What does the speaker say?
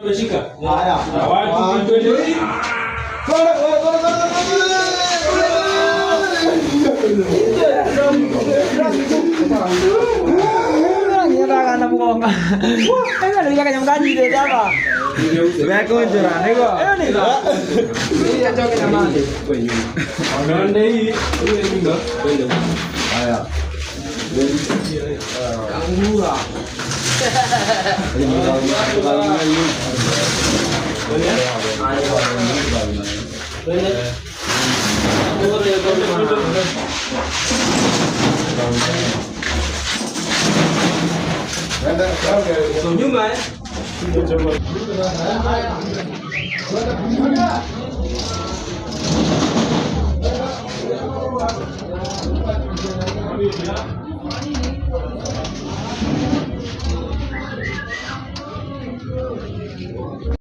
Umeshika? Haya. Watu twende. Nyata na buka. Enggak ada yang nyamkan di apa? Beko joran nego. Ini lah. Ini aja ke nama. Orang deh, ini enggak. Haya. Yang murah. Senyum ya.